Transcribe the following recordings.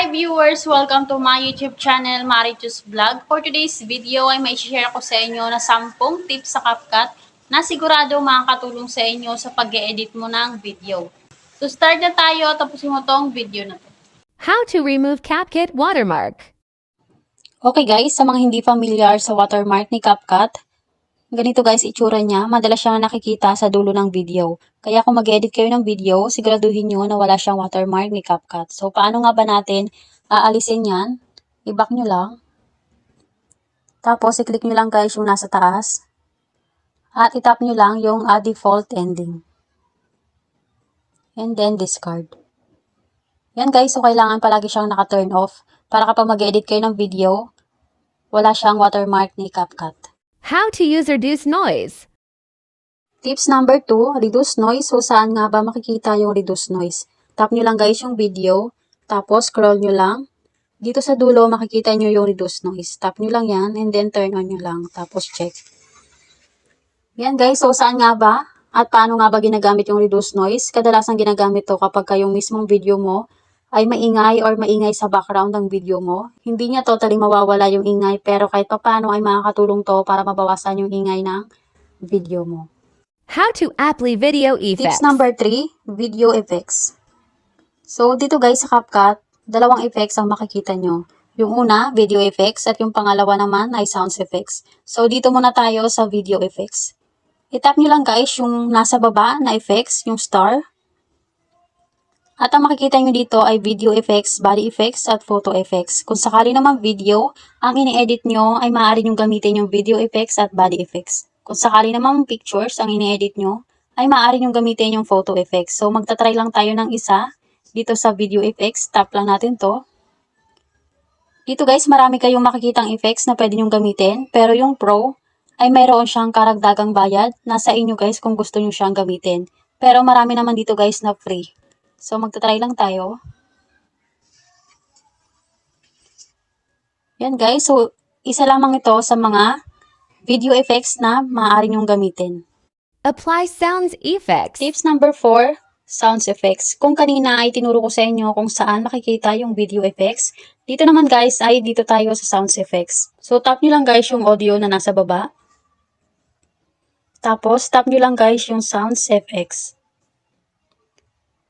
Hi viewers! Welcome to my YouTube channel, Marichus Vlog. For today's video ay may share ko sa inyo na 10 tips sa CapCut na sigurado makakatulong sa inyo sa pag-edit mo ng video. So start na tayo, tapusin mo tong video na to. How to remove CapCut watermark. Okay guys, sa mga hindi familiar sa watermark ni CapCut, ganito guys itsura niya. Madalas siyang nakikita sa dulo ng video. Kaya kung mag-edit kayo ng video, siguraduhin nyo na wala siyang watermark ni CapCut. So paano nga ba natin aalisin yan? I-back nyo lang. Tapos i-click nyo lang guys yung nasa taas. At itap nyo lang yung default ending. And then discard. Yan guys, so kailangan palagi siyang naka-turn off para kapag mag-edit kayo ng video, wala siyang watermark ni CapCut. How to use reduce noise. Tips number 2, reduce noise. So, saan nga ba makikita yung reduce noise? Tap nyo lang guys yung video, tapos scroll nyo lang. Dito sa dulo, makikita nyo yung reduce noise. Tap nyo lang yan, and then turn on nyo lang, tapos check. Yan guys, so saan nga ba? At paano nga ba ginagamit yung reduce noise? Kadalasan ginagamit to kapag kayong mismong video mo ay maingay or maingay sa background ng video mo. Hindi niya totally mawawala yung ingay, pero kahit paano ay makakatulong to para mabawasan yung ingay ng video mo. How to apply video effects. Tips number 3, video effects. So, dito guys sa CapCut, dalawang effects ang makikita nyo. Yung una, video effects, at yung pangalawa naman ay sound effects. So, dito muna tayo sa video effects. I-tap nyo lang guys yung nasa baba na effects, yung star. At ang makikita nyo dito ay video effects, body effects, at photo effects. Kung sakali naman video, ang ini-edit nyo ay maaari nyo gamitin yung video effects at body effects. Kung sakali naman pictures ang ini-edit nyo, ay maaari nyo gamitin yung photo effects. So magta-try lang tayo ng isa dito sa video effects. Tap lang natin to. Dito guys, marami kayong makikitang effects na pwede nyo gamitin. Pero yung pro ay mayroon siyang karagdagang bayad. Nasa inyo guys kung gusto nyo siyang gamitin. Pero marami naman dito guys na free. So magta-try lang tayo. Yan guys, so isa lamang ito sa mga video effects na maaari nyong gamitin. Apply sounds effects. Tips number 4, sounds effects. Kung kanina ay tinuro ko sa inyo kung saan makikita yung video effects, dito naman guys ay dito tayo sa sounds effects. So tap nyo lang guys yung audio na nasa baba. Tapos tap nyo lang guys yung sounds effects.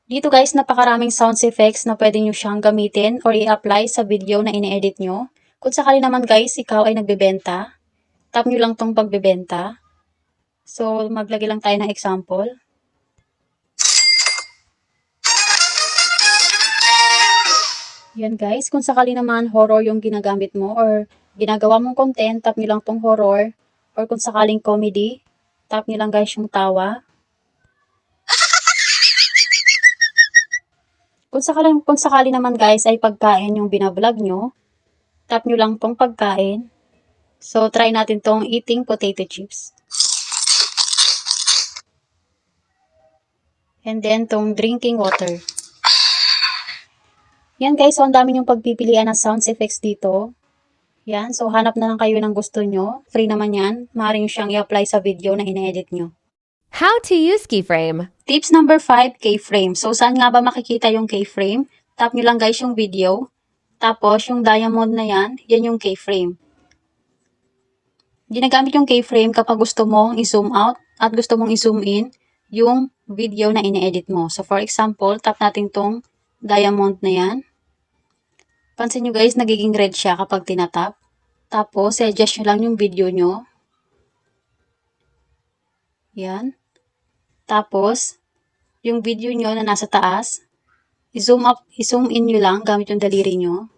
Dito guys, napakaraming sounds effects na pwede nyo siyang gamitin or i-apply sa video na ine-edit nyo. Kung sakali naman guys, ikaw ay nagbebenta, tap nyo lang tong pagbebenta. So, maglagay lang tayo ng example. Yan guys, kung sakali naman horror yung ginagamit mo or ginagawa mong content, tap nyo lang tong horror. Or kung sakaling comedy, tap nyo lang guys yung tawa. Kung sakali naman guys ay pagkain yung binablog nyo, tap nyo lang tong pagkain. So, try natin tong eating potato chips. And then, tong drinking water. Yan guys, so ang dami yung pagpipilian ng sounds effects dito. Yan, so hanap na lang kayo ng gusto nyo. Free naman yan. Maaari nyo siyang i-apply sa video na ine-edit nyo. How to use keyframe. Tips number 5, keyframe. So, saan nga ba makikita yung keyframe? Tap nyo lang guys yung video. Tapos, yung diamond na yan, yan yung keyframe. Ginagamit yung keyframe kapag gusto mong i-zoom out at gusto mong i-zoom in yung video na ine-edit mo. So, for example, tap natin tong diamond na yan. Pansin nyo guys, nagiging red siya kapag tinatap. Tapos, i-adjust nyo lang yung video nyo. Yan. Tapos, yung video nyo na nasa taas, i-zoom up, i-zoom in nyo lang gamit yung daliri nyo.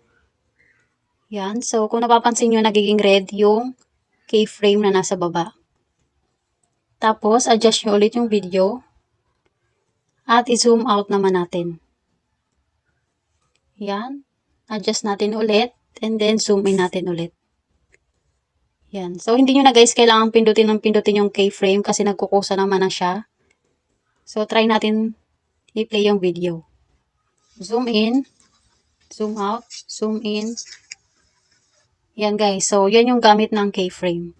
Yan. So, kung napapansin nyo, nagiging red yung keyframe na nasa baba. Tapos, adjust nyo ulit yung video. At i-zoom out naman natin. Yan. Adjust natin ulit. And then, zoom in natin ulit. Yan. So, hindi nyo na guys kailangan pindutin yung keyframe kasi nagkukusa naman na siya. So, try natin i-play yung video. Zoom in, zoom out, zoom in. Yan guys. So, yan yung gamit ng keyframe.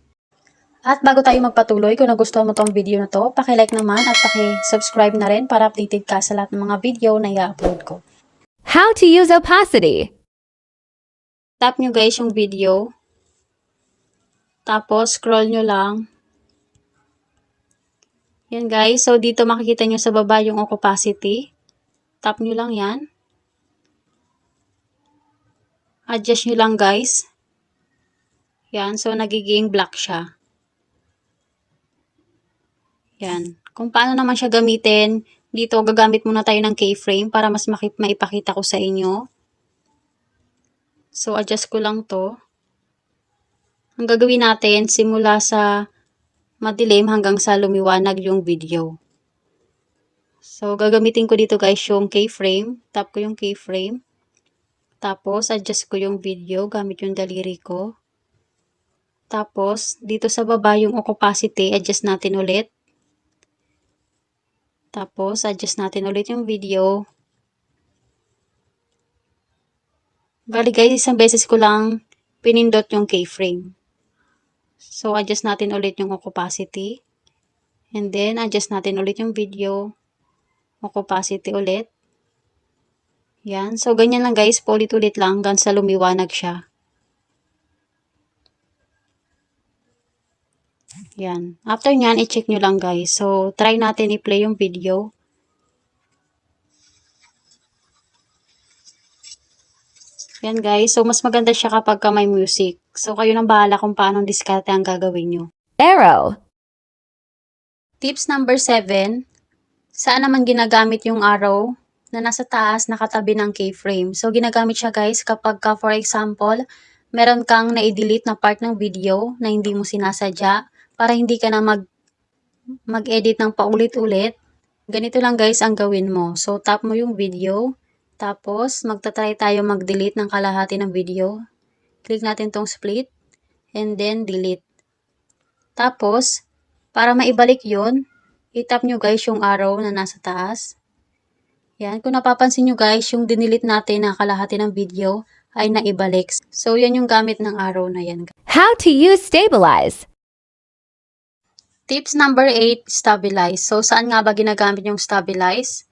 At bago tayo magpatuloy, kung nagustuhan mo tong video na to, paki-like naman at paki-subscribe na rin para updated ka sa lahat ng mga video na i-upload ko. How to use opacity. tap nyo guys yung video. Tapos, scroll nyo lang. Yan guys. So, dito makikita nyo sa baba yung opacity. Tap nyo lang yan. Adjust nyo lang guys. Yan. So, nagiging black siya. Yan. Kung paano naman siya gamitin, dito gagamit muna tayo ng keyframe para mas maipakita ko sa inyo. So, adjust ko lang to. Ang gagawin natin, simula sa madilim hanggang sa lumiwanag yung video. So, gagamitin ko dito guys yung keyframe. Tap ko yung keyframe. Tapos, adjust ko yung video gamit yung daliri ko. Tapos, dito sa baba yung opacity, adjust natin ulit. Tapos, adjust natin ulit yung video. Bali guys, isang beses ko lang pinindot yung keyframe. So, adjust natin ulit yung opacity. And then, adjust natin ulit yung video. Opacity ulit. Yan. So, ganyan lang guys. Paulit-ulit lang hanggang sa lumiwanag siya. Yan. After nyan, i-check nyo lang guys. So, try natin i-play yung video. Yan guys. So, mas maganda siya kapag may music. So, kayo nang bahala kung paano diskarte ang gagawin nyo. Arrow. Tips number 7. Saan naman ginagamit yung arrow na nasa taas nakatabi ng keyframe? So, ginagamit siya guys kapag for example, meron kang na-delete na part ng video na hindi mo sinasadya para hindi ka na mag-edit ng paulit-ulit. Ganito lang guys ang gawin mo. So, tap mo yung video. Tapos, magta-try tayo mag-delete ng kalahati ng video. Click natin tong split. And then, delete. Tapos, para maibalik yun, i-tap nyo guys yung arrow na nasa taas. Yan. Kung napapansin nyo guys, yung dinilit natin na kalahati ng video ay naibalik. So, yan yung gamit ng arrow na yan. How to use stabilize. Tips number 8, stabilize. So, saan nga ba ginagamit yung stabilize?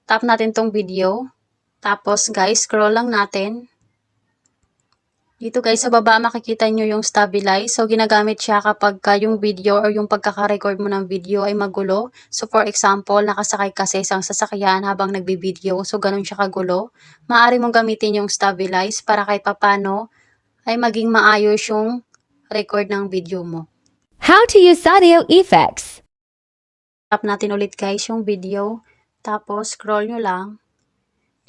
Tap natin tong video. Tapos, guys, scroll lang natin. Dito guys, sa baba makikita nyo yung stabilize. So, ginagamit siya kapag yung video or yung pagkaka-record mo ng video ay magulo. So, for example, nakasakay ka sa isang sasakyan habang nagbi-video. So, ganun siya kagulo. Maaari mong gamitin yung stabilize para kahit papano ay maging maayos yung record ng video mo. How to use audio effects. Tap natin ulit guys yung video. Tapos, scroll nyo lang.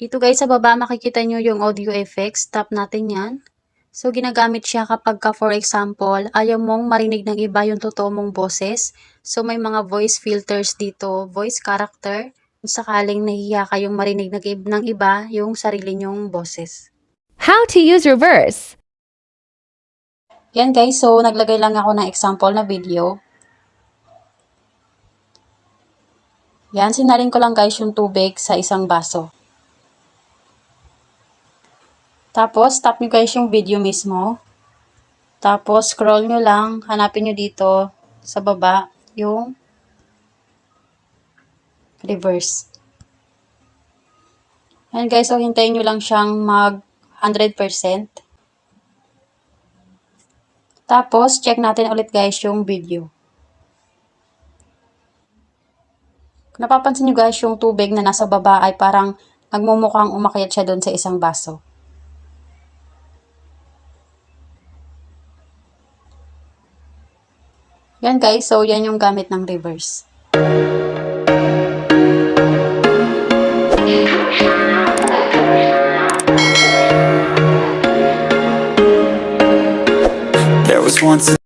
Dito guys, sa baba makikita nyo yung audio effects. Tap natin yan. So, ginagamit siya kapag for example, ayaw mong marinig ng iba yung totoo mong boses. So, may mga voice filters dito, voice character. Kung sakaling nahihiya kayong marinig ng iba yung sarili nyong boses. How to use reverse. Yan guys, so naglagay lang ako ng example na video. Yan, sinalin ko lang guys yung tubig sa isang baso. Tapos, tap nyo guys yung video mismo. Tapos, scroll nyo lang. Hanapin nyo dito sa baba yung reverse. Yan guys, so hintayin nyo lang siyang mag 100%. Tapos, check natin ulit guys yung video. Napapansin nyo guys yung tubig na nasa baba ay parang nagmumukhang umakyat siya doon sa isang baso. Yan guys, so yan yung gamit ng reverse. There was once